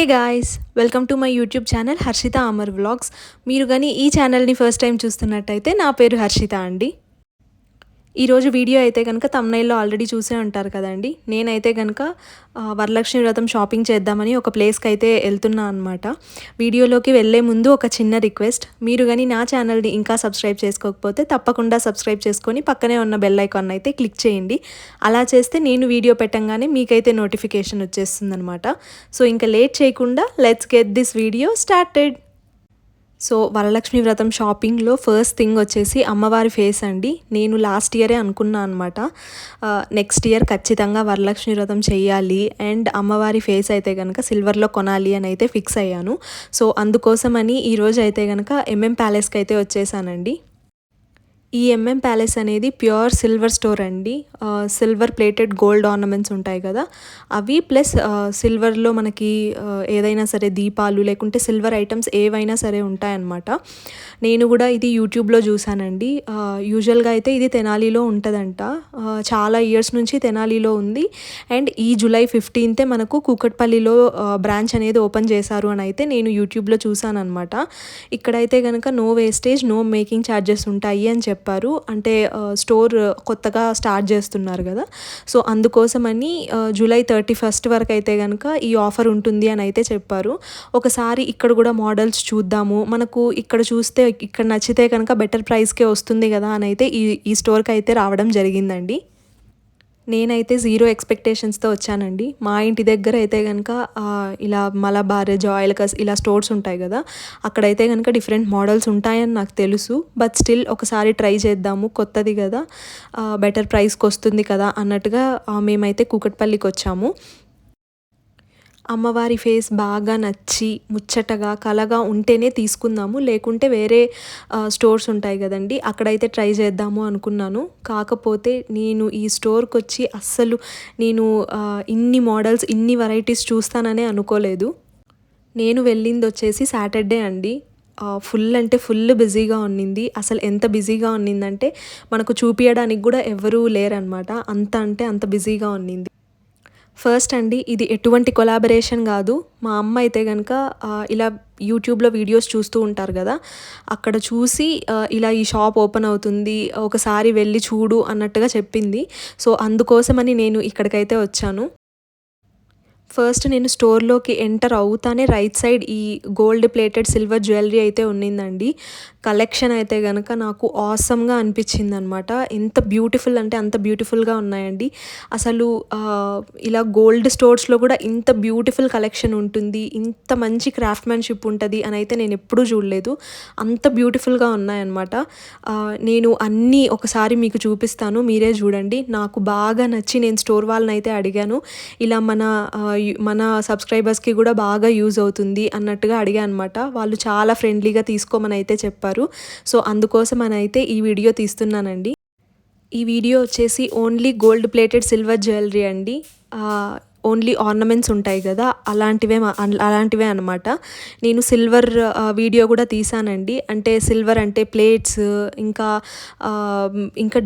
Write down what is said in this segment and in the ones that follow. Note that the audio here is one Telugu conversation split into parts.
Hi guys, welcome to my YouTube channel Harshitha Amar vlogs. మీరు కానీ ఈ ఛానల్ని ఫస్ట్ టైం చూస్తున్నట్టయితే నా పేరు హర్షిత అండి. ఈరోజు వీడియో అయితే కనుక తమ్నైల్లో ఆల్రెడీ చూసే ఉంటారు కదండి. నేనైతే కనుక వరలక్ష్మి వ్రతం షాపింగ్ చేద్దామని ఒక ప్లేస్కి అయితే వెళ్తున్నా అనమాట. వీడియోలోకి వెళ్ళే ముందు ఒక చిన్న రిక్వెస్ట్, మీరు కానీ నా ఛానల్ని ఇంకా సబ్స్క్రైబ్ చేసుకోకపోతే తప్పకుండా సబ్స్క్రైబ్ చేసుకొని పక్కనే ఉన్న బెల్ ఐకాన్ అయితే క్లిక్ చేయండి. అలా చేస్తే నేను వీడియో పెట్టంగానే మీకైతే నోటిఫికేషన్ వచ్చేస్తుంది అనమాట. సో ఇంకా లేట్ చేయకుండా let's get this video started. So Varalakshmi వ్రతం షాపింగ్లో ఫస్ట్ థింగ్ వచ్చేసి అమ్మవారి ఫేస్ అండి. నేను లాస్ట్ ఇయరే అనుకున్నా అనమాట, నెక్స్ట్ ఇయర్ ఖచ్చితంగా వరలక్ష్మి వ్రతం చేయాలి అండ్ అమ్మవారి ఫేస్ అయితే కనుక సిల్వర్లో కొనాలి అని అయితే ఫిక్స్ అయ్యాను. సో అందుకోసమని ఈరోజు అయితే కనుక ఎంఎం ప్యాలెస్కి అయితే వచ్చేసానండి. ఈ ఎంఎం ప్యాలెస్ అనేది ప్యూర్ సిల్వర్ స్టోర్ అండి. సిల్వర్ ప్లేటెడ్ గోల్డ్ ఆర్నమెంట్స్ ఉంటాయి కదా, అవి ప్లస్ సిల్వర్లో మనకి ఏదైనా సరే దీపాలు లేకుంటే సిల్వర్ ఐటమ్స్ ఏవైనా సరే ఉంటాయన్నమాట. నేను కూడా ఇది యూట్యూబ్లో చూసానండి. యూజువల్గా అయితే ఇది తెనాలిలో ఉంటుందంట. చాలా ఇయర్స్ నుంచి తెనాలిలో ఉంది అండ్ ఈ జూలై 15th మనకు కూకట్పల్లిలో బ్రాంచ్ అనేది ఓపెన్ చేశారు అని అయితే నేను యూట్యూబ్లో చూసాను అనమాట. ఇక్కడైతే కనుక no wastage no making charges ఉంటాయి అని చెప్పారు. అంటే స్టోర్ కొత్తగా స్టార్ట్ చేస్తున్నారు కదా, సో అందుకోసమని జూలై 31st వరకు అయితే కనుక ఈ ఆఫర్ ఉంటుంది అని అయితే చెప్పారు. ఒకసారి ఇక్కడ కూడా మోడల్స్ చూద్దాము, మనకు ఇక్కడ చూస్తే ఇక్కడ నచ్చితే కనుక బెటర్ ప్రైస్కే వస్తుంది కదా అని అయితే ఈ స్టోర్కి అయితే రావడం జరిగిందండి. నేనైతే జీరో ఎక్స్పెక్టేషన్స్తో వచ్చానండి. మా ఇంటి దగ్గర అయితే కనుక ఇలా మలబార్, జాయిల్కస్ ఇలా స్టోర్స్ ఉంటాయి కదా, అక్కడైతే కనుక డిఫరెంట్ మోడల్స్ ఉంటాయని నాకు తెలుసు. బట్ స్టిల్ ఒకసారి ట్రై చేద్దాము, కొత్తది కదా, బెటర్ ప్రైస్కి వస్తుంది కదా అన్నట్టుగా మేమైతే కూకట్పల్లికి వచ్చాము. అమ్మవారి ఫేస్ బాగా నచ్చి ముచ్చటగా కలగా ఉంటేనే తీసుకుందాము, లేకుంటే వేరే స్టోర్స్ ఉంటాయి కదండి అక్కడైతే ట్రై చేద్దాము అనుకున్నాను. కాకపోతే నేను ఈ స్టోర్కి వచ్చి అస్సలు నేను ఇన్ని మోడల్స్ ఇన్ని వెరైటీస్ చూస్తాననే అనుకోలేదు. నేను వెళ్ళింది వచ్చేసి సాటర్డే అండి. ఫుల్ అంటే ఫుల్ బిజీగా ఉన్నింది. అసలు ఎంత బిజీగా ఉన్నిందంటే మనకు చూపించడానికి కూడా ఎవరూ లేరనమాట, అంత అంటే అంత బిజీగా ఉన్నింది. ఫస్ట్ అండి, ఇది ఎటువంటి కొలాబరేషన్ కాదు. మా అమ్మ అయితే కనుక ఇలా యూట్యూబ్లో వీడియోస్ చూస్తూ ఉంటారు కదా, అక్కడ చూసి ఇలా ఈ షాప్ ఓపెన్ అవుతుంది ఒకసారి వెళ్ళి చూడు అన్నట్టుగా చెప్పింది. సో అందుకోసమని నేను ఇక్కడికైతే వచ్చాను. ఫస్ట్ నేను స్టోర్లోకి ఎంటర్ అవుతానే రైట్ సైడ్ ఈ గోల్డ్ ప్లేటెడ్ సిల్వర్ జ్యువెలరీ అయితే ఉన్నిందండి. కలెక్షన్ అయితే కనుక నాకు ఆసమ్గా అనిపించింది అనమాట. ఎంత బ్యూటిఫుల్ అంటే అంత బ్యూటిఫుల్గా ఉన్నాయండి. అసలు ఇలా గోల్డ్ స్టోర్స్లో కూడా ఇంత బ్యూటిఫుల్ కలెక్షన్ ఉంటుంది, ఇంత మంచి క్రాఫ్ట్మెన్షిప్ ఉంటుంది అని అయితే నేను ఎప్పుడూ చూడలేదు. అంత బ్యూటిఫుల్గా ఉన్నాయన్నమాట. నేను అన్నీ ఒకసారి మీకు చూపిస్తాను, మీరే చూడండి. నాకు బాగా నచ్చి నేను స్టోర్ వాళ్ళని అయితే అడిగాను, ఇలా మన సబ్స్క్రైబర్స్కి కూడా బాగా యూజ్ అవుతుంది అన్నట్టుగా అడిగా అనమాట. వాళ్ళు చాలా ఫ్రెండ్లీగా తీసుకోమని అయితే చెప్పారు. సో అందుకోసం అని అయితే ఈ వీడియో తీస్తున్నానండి. ఈ వీడియో వచ్చేసి only gold plated silver jewellery అండి. ఓన్లీ ఆర్నమెంట్స్ ఉంటాయి కదా అలాంటివే అనమాట. నేను సిల్వర్ వీడియో కూడా తీసానండి. అంటే సిల్వర్ అంటే ప్లేట్స్ ఇంకా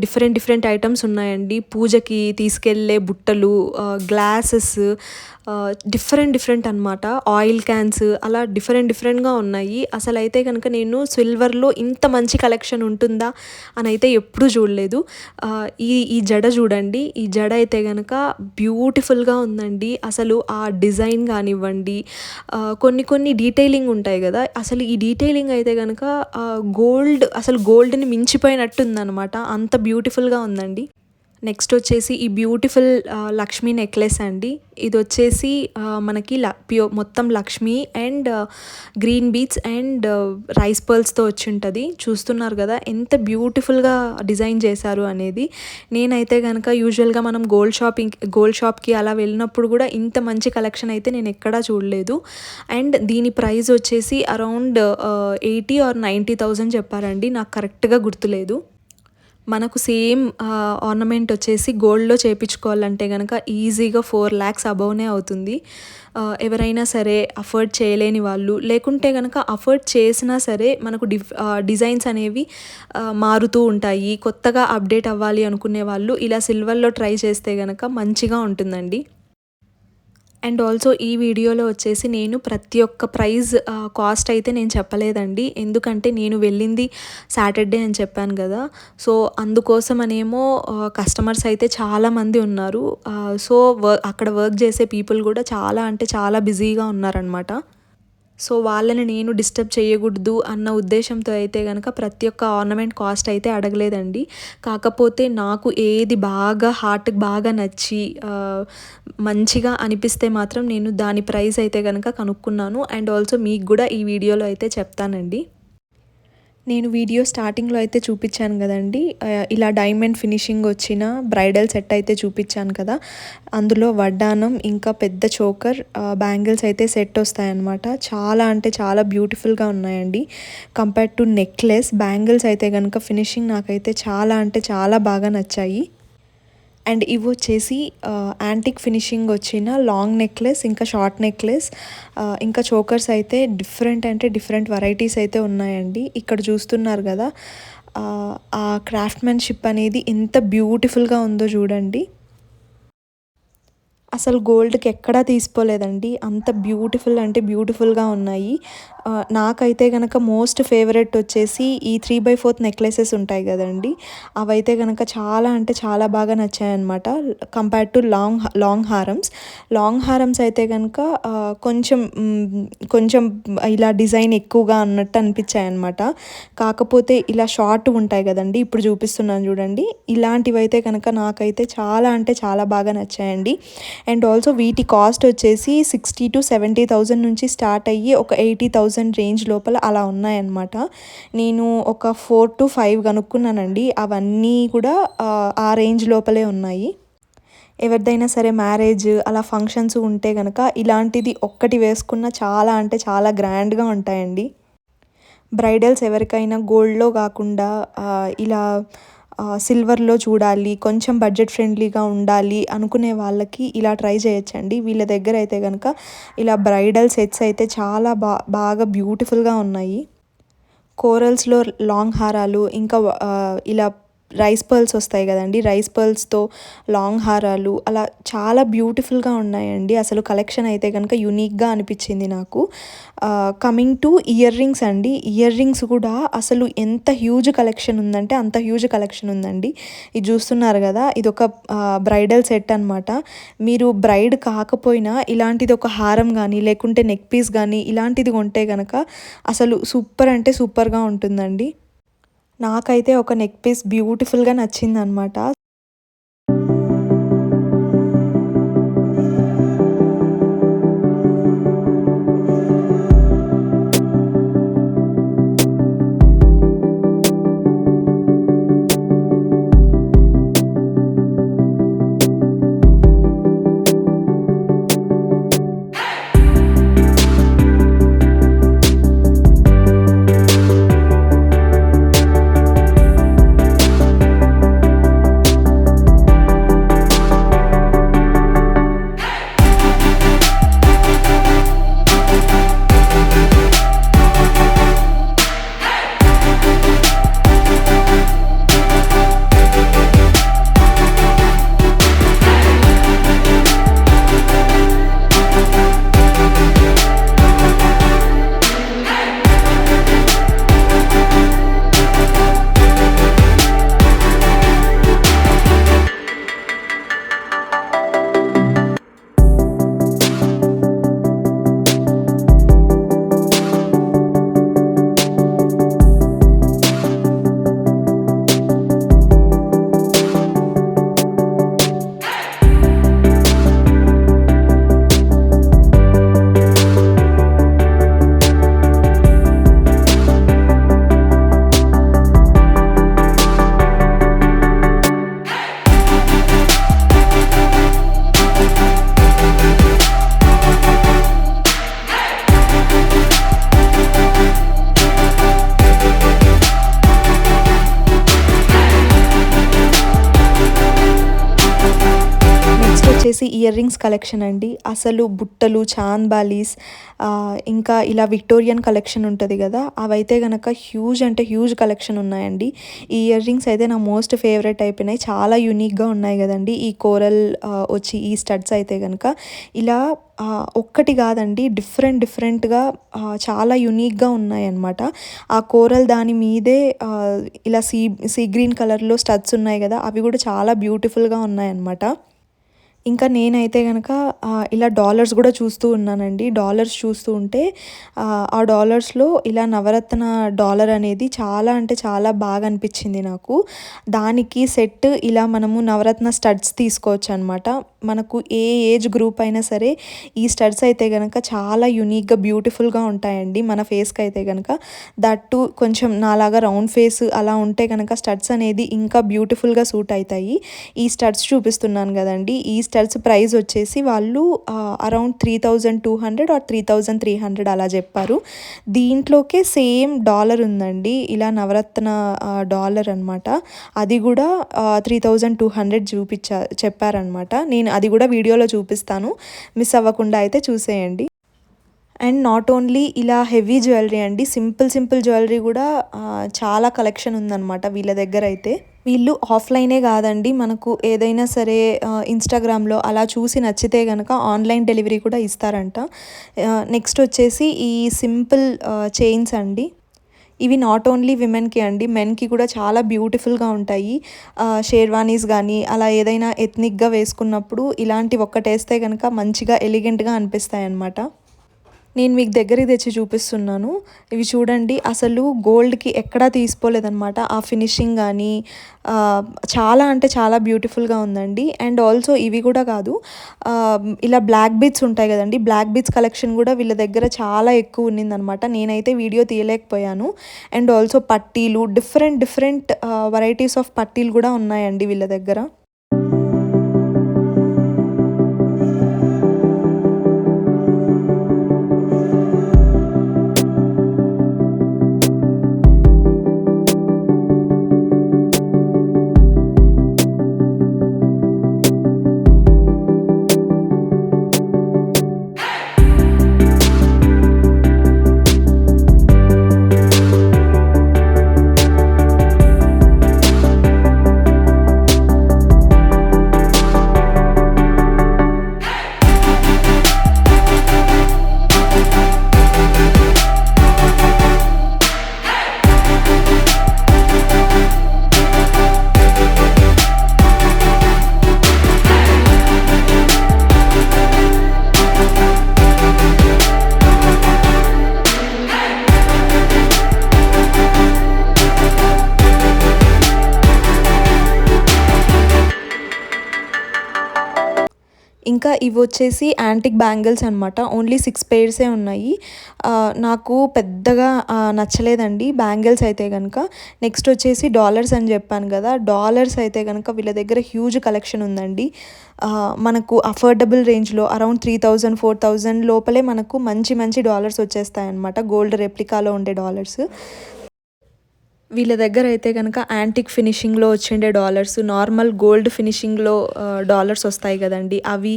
డిఫరెంట్ ఐటమ్స్ ఉన్నాయండి. పూజకి తీసుకెళ్ళే బుట్టలు, గ్లాసెస్, డిఫరెంట్ అనమాట. ఆయిల్ క్యాన్స్ అలా డిఫరెంట్గా ఉన్నాయి. అసలు అయితే కనుక నేను సిల్వర్లో ఇంత మంచి కలెక్షన్ ఉంటుందా అని అయితే ఎప్పుడూ చూడలేదు. ఈ జడ చూడండి, ఈ జడ అయితే కనుక బ్యూటిఫుల్గా ఉందండి. అసలు ఆ డిజైన్ కానివ్వండి, కొన్ని డీటెయిలింగ్ ఉంటాయి కదా, అసలు ఈ డీటెయిలింగ్ అయితే కనుక గోల్డ్ని మించిపోయినట్టుందనమాట, అంత బ్యూటిఫుల్గా ఉందండి. నెక్స్ట్ వచ్చేసి ఈ బ్యూటిఫుల్ లక్ష్మీ నెక్లెస్ అండి. ఇది వచ్చేసి మనకి మొత్తం Lakshmi and green beads and rice పర్ల్స్తో వచ్చి ఉంటుంది. చూస్తున్నారు కదా ఎంత బ్యూటిఫుల్గా డిజైన్ చేశారు అనేది. నేనైతే కనుక యూజువల్గా మనం గోల్డ్ షాప్కి అలా వెళ్ళినప్పుడు కూడా ఇంత మంచి కలెక్షన్ అయితే నేను ఎక్కడా చూడలేదు. అండ్ దీని ప్రైస్ వచ్చేసి అరౌండ్ 80,000 or 90,000 చెప్పారండి, నాకు కరెక్ట్గా గుర్తులేదు. మనకు సేమ్ ఆర్నమెంట్ వచ్చేసి గోల్డ్లో చేయించుకోవాలంటే కనుక ఈజీగా 4 lakhs అబవ్నే అవుతుంది. ఎవరైనా సరే అఫోర్డ్ చేయలేని వాళ్ళు, లేకుంటే కనుక అఫోర్డ్ చేసినా సరే మనకు డిజైన్స్ అనేవి మారుతూ ఉంటాయి, కొత్తగా అప్డేట్ అవ్వాలి అనుకునే వాళ్ళు ఇలా సిల్వర్లో ట్రై చేస్తే కనుక మంచిగా ఉంటుందండి. అండ్ ఆల్సో ఈ వీడియోలో వచ్చేసి నేను ప్రతి ఒక్క ప్రైజ్ కాస్ట్ అయితే నేను చెప్పలేదండి. ఎందుకంటే నేను వెళ్ళింది సాటర్డే అని చెప్పాను కదా. సో అందుకోసమనేమో కస్టమర్స్ అయితే చాలామంది ఉన్నారు. సో అక్కడ వర్క్ చేసే పీపుల్ కూడా చాలా అంటే చాలా బిజీగా ఉన్నారనమాట. సో వాళ్ళని నేను డిస్టర్బ్ చేయకూడదు అన్న ఉద్దేశంతో అయితే కనుక ప్రతి ఒక్క ఆర్నమెంట్ కాస్ట్ అయితే అడగలేదండి. కాకపోతే నాకు ఏది బాగా హార్ట్‌కి బాగా నచ్చి మంచిగా అనిపిస్తే మాత్రం నేను దాని ప్రైస్ అయితే గనక కనుక్కున్నాను. అండ్ ఆల్సో మీకు కూడా ఈ వీడియోలో అయితే చెప్తానండి. నేను వీడియో స్టార్టింగ్లో అయితే చూపించాను కదండి, ఇలా డైమండ్ ఫినిషింగ్ వచ్చిన బ్రైడల్ సెట్ అయితే చూపించాను కదా. అందులో వడ్డానం ఇంకా పెద్ద చోకర్ బ్యాంగిల్స్ అయితే సెట్ వస్తాయన్నమాట. చాలా అంటే చాలా బ్యూటిఫుల్గా ఉన్నాయండి. కంపేర్ టు నెక్లెస్, బ్యాంగిల్స్ అయితే కనుక ఫినిషింగ్ నాకైతే చాలా అంటే చాలా బాగా నచ్చాయి. అండ్ ఇవి వచ్చేసి యాంటిక్ ఫినిషింగ్ వచ్చిన లాంగ్ నెక్లెస్ ఇంకా షార్ట్ నెక్లెస్ ఇంకా చోకర్స్ అయితే డిఫరెంట్ అంటే డిఫరెంట్ వెరైటీస్ అయితే ఉన్నాయండి. ఇక్కడ చూస్తున్నారు కదా, ఆ క్రాఫ్ట్‌మెన్‌షిప్ అనేది ఎంత బ్యూటిఫుల్గా ఉందో చూడండి. అసలు గోల్డ్‌కి ఎక్కడా తీసిపోలేదండి. అంత బ్యూటిఫుల్ అంటే బ్యూటిఫుల్‌గా ఉన్నాయి. నాకైతే గనక మోస్ట్ ఫేవరెట్ వచ్చేసి ఈ 3/4 నెక్లెసెస్ ఉంటాయి గదండీ, అవైతే గనక చాలా అంటే చాలా బాగా నచ్చాయన్నమాట. కంపేర్ టు లాంగ్ హారమ్స్. లాంగ్ హారమ్స్ అయితే గనక కొంచెం ఇలా డిజైన్ ఎక్కువగా అన్నట్టు అనిపించాయన్నమాట. కాకపోతే ఇలా షార్ట్ ఉంటాయి గదండీ, ఇప్పుడు చూపిస్తున్నాను చూడండి, ఇలాంటివైతే కనుక నాకైతే చాలా అంటే చాలా బాగా నచ్చాయండి. అండ్ ఆల్సో వీటి కాస్ట్ వచ్చేసి 60,000-70,000 నుంచి స్టార్ట్ అయ్యి ఒక 80,000 రేంజ్ లోపల అలా ఉన్నాయన్నమాట. నేను ఒక 4-5 కనుక్కున్నానండి. అవన్నీ కూడా ఆ రేంజ్ లోపలే ఉన్నాయి. ఎవరిదైనా సరే మ్యారేజ్ అలా ఫంక్షన్స్ ఉంటే కనుక ఇలాంటిది ఒక్కటి వేసుకున్న చాలా అంటే చాలా గ్రాండ్గా ఉంటాయండి. బ్రైడల్స్ ఎవరికైనా గోల్డ్లో కాకుండా ఇలా సిల్వర్లో చూడాలి, కొంచెం బడ్జెట్ ఫ్రెండ్లీగా ఉండాలి అనుకునే వాళ్ళకి ఇలా ట్రై చేయొచ్చండి. వీళ్ళ దగ్గర అయితే కనుక ఇలా బ్రైడల్ సెట్స్ అయితే చాలా బాగా బ్యూటిఫుల్గా ఉన్నాయి. కోరల్స్లో లాంగ్ హారాలు ఇంకా ఇలా రైస్ పర్ల్స్ వస్తాయి కదండి, రైస్ పర్ల్స్తో లాంగ్ హారాలు అలా చాలా బ్యూటిఫుల్గా ఉన్నాయండి. అసలు కలెక్షన్ అయితే కనుక యూనిక్గా అనిపించింది నాకు. కమింగ్ టు ఇయర్ రింగ్స్ అండి, ఇయర్ రింగ్స్ కూడా అసలు ఎంత హ్యూజ్ కలెక్షన్ ఉందంటే అంత హ్యూజ్ కలెక్షన్ ఉందండి. ఇది చూస్తున్నారు కదా, ఇది ఒక బ్రైడల్ సెట్ అనమాట. మీరు బ్రైడ్ కాకపోయినా ఇలాంటిది ఒక హారం కానీ లేకుంటే నెక్ పీస్ కానీ ఇలాంటిది కొంటే కనుక అసలు సూపర్ అంటే సూపర్గా ఉంటుందండి. నాకైతే ఒక నెక్ పీస్ బ్యూటిఫుల్గా నచ్చిందనమాట. వచ్చేసి ఇయర్ రింగ్స్ కలెక్షన్ అండి. అసలు బుట్టలు, చాంద్ బాలీస్, ఇంకా ఇలా విక్టోరియన్ కలెక్షన్ ఉంటుంది కదా, అవైతే కనుక హ్యూజ్ అంటే హ్యూజ్ కలెక్షన్ ఉన్నాయండి. ఈ ఇయర్ రింగ్స్ అయితే నా మోస్ట్ ఫేవరెట్ అయిపోయినాయి. చాలా యూనిక్గా ఉన్నాయి కదండి ఈ కోరల్ వచ్చి ఈ స్టడ్స్ అయితే కనుక. ఇలా ఒక్కటి కాదండి, డిఫరెంట్గా చాలా యూనిక్గా ఉన్నాయన్నమాట. ఆ కోరల్ దాని మీదే ఇలా సీ గ్రీన్ కలర్లో స్టడ్స్ ఉన్నాయి కదా, అవి కూడా చాలా బ్యూటిఫుల్గా ఉన్నాయన్నమాట. ఇంకా నేనైతే కనుక ఇలా డాలర్స్ కూడా చూస్తూ ఉన్నానండి. డాలర్స్ చూస్తూ ఉంటే ఆ డాలర్స్లో ఇలా నవరత్న డాలర్ అనేది చాలా అంటే చాలా బాగా అనిపించింది నాకు. దానికి సెట్ ఇలా మనము నవరత్న స్టడ్స్ తీసుకోవచ్చు అనమాట. మనకు ఏ ఏజ్ గ్రూప్ అయినా సరే ఈ స్టడ్స్ అయితే కనుక చాలా యూనిక్గా బ్యూటిఫుల్గా ఉంటాయండి మన ఫేస్కి అయితే కనుక. దట్టు కొంచెం నాలాగా రౌండ్ ఫేస్ అలా ఉంటే కనుక స్టడ్స్ అనేది ఇంకా బ్యూటిఫుల్గా సూట్ అవుతాయి. ఈ స్టడ్స్ చూపిస్తున్నాను కదండి, ఈ స్టడ్స్ ప్రైస్ వచ్చేసి వాళ్ళు అరౌండ్ 3200 ఆర్ 3300 అలా చెప్పారు. దీంట్లోకే సేమ్ డాలర్ ఉందండి, ఇలా నవరత్న డాలర్ అనమాట. అది కూడా 3200 చెప్పారనమాట. నేను అది కూడా వీడియోలో చూపిస్తాను, మిస్ అవ్వకుండా అయితే చూసేయండి. అండ్ నాట్ ఓన్లీ ఇలా హెవీ జ్యువెలరీ అండి, సింపుల్ జ్యువెలరీ కూడా చాలా కలెక్షన్ ఉందన్నమాట వీళ్ళ దగ్గర అయితే. వీళ్ళు ఆఫ్లైనే కాదండి, మనకు ఏదైనా సరే ఇన్స్టాగ్రామ్లో అలా చూసి నచ్చితే కనుక ఆన్లైన్ డెలివరీ కూడా ఇస్తారంట. నెక్స్ట్ వచ్చేసి ఈ సింపుల్ చైన్స్ అండి. ఇవి నాట్ ఓన్లీ విమెన్కి అండి, మెన్కి కూడా చాలా బ్యూటిఫుల్గా ఉంటాయి. షేర్వానీస్ కానీ అలా ఏదైనా ఎథ్నిక్గా వేసుకున్నప్పుడు ఇలాంటివి ఒక్కటేస్తే కనుక మంచిగా ఎలిగెంట్గా అనిపిస్తాయి అన్నమాట. నేను మీకు దగ్గరికి తెచ్చి చూపిస్తున్నాను. ఇవి చూడండి, అసలు గోల్డ్కి ఎక్కడా తీసిపోలేదన్నమాట. ఆ ఫినిషింగ్ కానీ చాలా అంటే చాలా బ్యూటిఫుల్గా ఉందండి. అండ్ ఆల్సో ఇవి కూడా కాదు, ఇలా బ్లాక్ బీడ్స్ ఉంటాయి కదండి, బ్లాక్ బీడ్స్ కలెక్షన్ కూడా వీళ్ళ దగ్గర చాలా ఎక్కువ ఉన్నిందనమాట. నేనైతే వీడియో తీయలేకపోయాను. అండ్ ఆల్సో పట్టీలు, డిఫరెంట్ వెరైటీస్ ఆఫ్ పట్టీలు కూడా ఉన్నాయండి వీళ్ళ దగ్గర. ఇంకా ఇవి వచ్చేసి యాంటిక్ బ్యాంగిల్స్ అనమాట. ఓన్లీ 6 పేర్సే ఉన్నాయి. నాకు పెద్దగా నచ్చలేదండి బ్యాంగిల్స్ అయితే కనుక. నెక్స్ట్ వచ్చేసి డాలర్స్ అని చెప్పాను కదా, డాలర్స్ అయితే కనుక వీళ్ళ దగ్గర హ్యూజ్ కలెక్షన్ ఉందండి. మనకు అఫోర్డబుల్ రేంజ్లో అరౌండ్ 3000 4000 లోపలే మనకు మంచి డాలర్స్ వచ్చేస్తాయన్నమాట, గోల్డ్ రెప్లికాలో ఉండే డాలర్స్. వీళ్ళ దగ్గర అయితే కనుక యాంటిక్ ఫినిషింగ్లో వచ్చిండే డాలర్స్, నార్మల్ గోల్డ్ ఫినిషింగ్లో డాలర్స్ వస్తాయి కదండి అవి,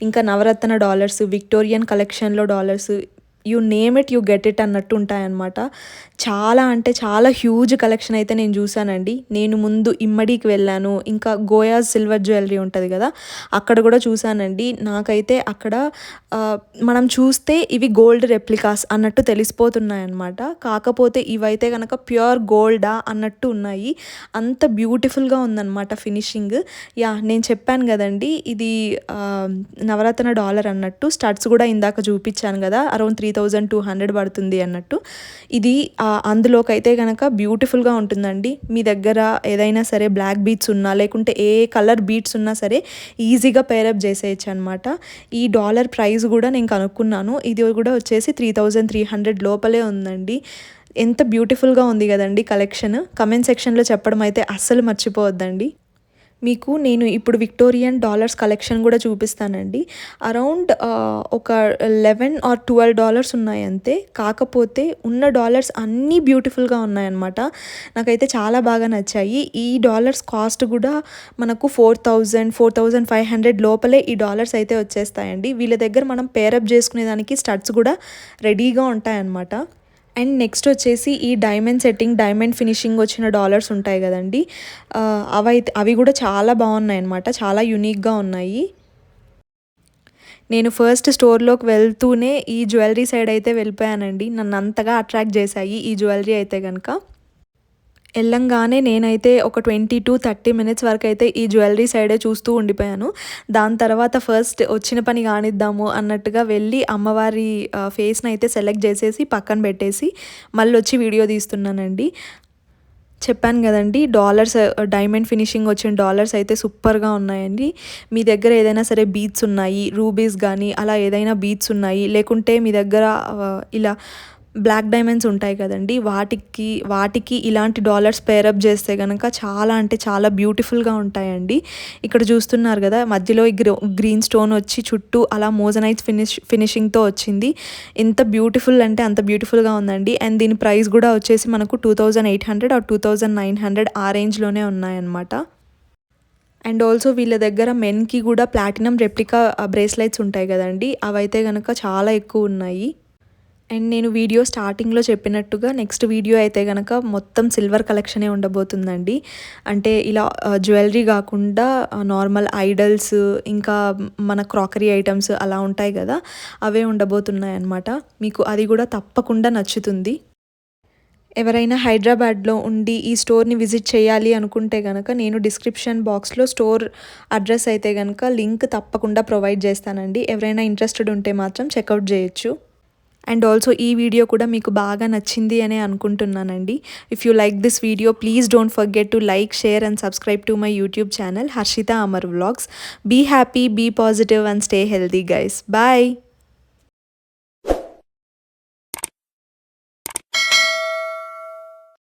ఇంకా నవరత్న డాలర్స్, విక్టోరియన్ కలెక్షన్లో dollars, you name it you get it అన్నట్టు ఉంటాయన్నమాట. చాలా అంటే చాలా హ్యూజ్ కలెక్షన్ అయితే నేను చూసానండి. నేను ముందు ఇమ్మడికి వెళ్ళాను, ఇంకా గోయాస్ సిల్వర్ జ్యువెలరీ ఉంటుంది కదా, అక్కడ కూడా చూసానండి. నాకైతే అక్కడ మనం చూస్తే ఇవి గోల్డ్ రెప్లికాస్ అన్నట్టు తెలిసిపోతున్నాయి అన్నమాట. కాకపోతే ఇవైతే కనుక ప్యూర్ గోల్డా అన్నట్టు ఉన్నాయి, అంత బ్యూటిఫుల్గా ఉందన్నమాట ఫినిషింగ్. నేను చెప్పాను కదండి ఇది నవరత్న డాలర్ అన్నట్టు. స్టడ్స్ కూడా ఇందాక చూపించాను కదా, అరౌండ్ 3200 పడుతుంది అన్నట్టు. ఇది అందులోకైతే కనుక బ్యూటిఫుల్గా ఉంటుందండి. మీ దగ్గర ఏదైనా సరే బ్లాక్ బీడ్స్ ఉన్నా లేకుంటే ఏ కలర్ బీడ్స్ ఉన్నా సరే ఈజీగా పేరప్ చేసేయచ్చు అనమాట. ఈ డాలర్ ప్రైస్ కూడా నేను కనుక్కున్నాను, ఇది కూడా వచ్చేసి 3300 లోపలే ఉందండి. ఎంత బ్యూటిఫుల్గా ఉంది కదండి కలెక్షన్. కమెంట్ సెక్షన్లో చెప్పడం అయితే అస్సలు మర్చిపోవద్దండి. మీకు నేను ఇప్పుడు విక్టోరియన్ డాలర్స్ కలెక్షన్ కూడా చూపిస్తానండి. అరౌండ్ ఒక $11 or $12 ఉన్నాయి అంతే. కాకపోతే ఉన్న డాలర్స్ అన్నీ బ్యూటిఫుల్గా ఉన్నాయన్నమాట. నాకైతే చాలా బాగా నచ్చాయి. ఈ డాలర్స్ కాస్ట్ కూడా మనకు 4,000-4,500 లోపలే ఈ డాలర్స్ అయితే వచ్చేస్తాయండి. వీళ్ళ దగ్గర మనం పేరప్ చేసుకునేదానికి స్టడ్స్ కూడా రెడీగా ఉంటాయన్నమాట. అండ్ నెక్స్ట్ వచ్చేసి ఈ డైమండ్ ఫినిషింగ్ వచ్చిన డాలర్స్ ఉంటాయి కదండి, అవి కూడా చాలా బాగున్నాయి అన్నమాట. చాలా యూనిక్గా ఉన్నాయి. నేను ఫస్ట్ స్టోర్లోకి వెళ్తూనే ఈ జ్యువెలరీ సైడ్ అయితే వెళ్ళిపోయానండి. నన్ను అంతగా అట్రాక్ట్ చేశాయి ఈ జ్యువెలరీ అయితే కనుక. వెళ్ళంగానే నేనైతే ఒక 20-30 minutes వరకు అయితే ఈ జ్యువెలరీ సైడే చూస్తూ ఉండిపోయాను. దాని తర్వాత ఫస్ట్ వచ్చిన పని కానిద్దాము అన్నట్టుగా వెళ్ళి అమ్మవారి ఫేస్ని అయితే సెలెక్ట్ చేసేసి పక్కన పెట్టేసి మళ్ళీ వచ్చి వీడియో తీస్తున్నానండి. చెప్పాను కదండి, డైమండ్ ఫినిషింగ్ వచ్చిన డాలర్స్ అయితే సూపర్గా ఉన్నాయండి. మీ దగ్గర ఏదైనా సరే బీట్స్ ఉన్నాయి, రూబీస్ కానీ అలా ఏదైనా బీట్స్ ఉన్నాయి, లేకుంటే మీ దగ్గర ఇలా బ్లాక్ డైమండ్స్ ఉంటాయి కదండి, వాటికి ఇలాంటి డాలర్స్ పేరప్ చేస్తే కనుక చాలా అంటే చాలా బ్యూటిఫుల్గా ఉంటాయండి. ఇక్కడ చూస్తున్నారు కదా, మధ్యలో ఈ గ్రీన్ స్టోన్ వచ్చి చుట్టూ అలా మోజనైట్ ఫినిషింగ్తో వచ్చింది. ఎంత బ్యూటిఫుల్ అంటే అంత బ్యూటిఫుల్గా ఉందండి. అండ్ దీని ప్రైస్ కూడా వచ్చేసి మనకు 2,800 or 2,900 ఆ రేంజ్లోనే ఉన్నాయన్నమాట. అండ్ ఆల్సో వీళ్ళ దగ్గర మెన్కి కూడా ప్లాటినం రెప్లికా బ్రేస్లెట్స్ ఉంటాయి కదండి, అవైతే కనుక చాలా ఎక్కువ ఉన్నాయి. అండ్ నేను వీడియో స్టార్టింగ్లో చెప్పినట్టుగా నెక్స్ట్ వీడియో అయితే కనుక మొత్తం సిల్వర్ కలెక్షనే ఉండబోతుందండి. అంటే ఇలా జ్యువెలరీ కాకుండా నార్మల్ ఐడల్స్, ఇంకా మన క్రాకరీ ఐటమ్స్ అలా ఉంటాయి కదా, అవే ఉండబోతున్నాయి అన్నమాట. మీకు అది కూడా తప్పకుండా నచ్చుతుంది. ఎవరైనా హైదరాబాద్లో ఉండి ఈ స్టోర్ని విజిట్ చేయాలి అనుకుంటే కనుక నేను డిస్క్రిప్షన్ బాక్స్లో స్టోర్ అడ్రస్ అయితే కనుక లింక్ తప్పకుండా ప్రొవైడ్ చేస్తానండి. ఎవరైనా ఇంట్రెస్టెడ్ ఉంటే మాత్రం చెక్అవుట్ చేయొచ్చు. అండ్ ఆల్సో ఈ వీడియో కూడా మీకు బాగా నచ్చింది అనే అనుకుంటున్నానండి. If you like this video, please don't forget to like, share and subscribe to my YouTube channel Harshitha Amar vlogs. Be happy, be positive and stay healthy guys. Bye.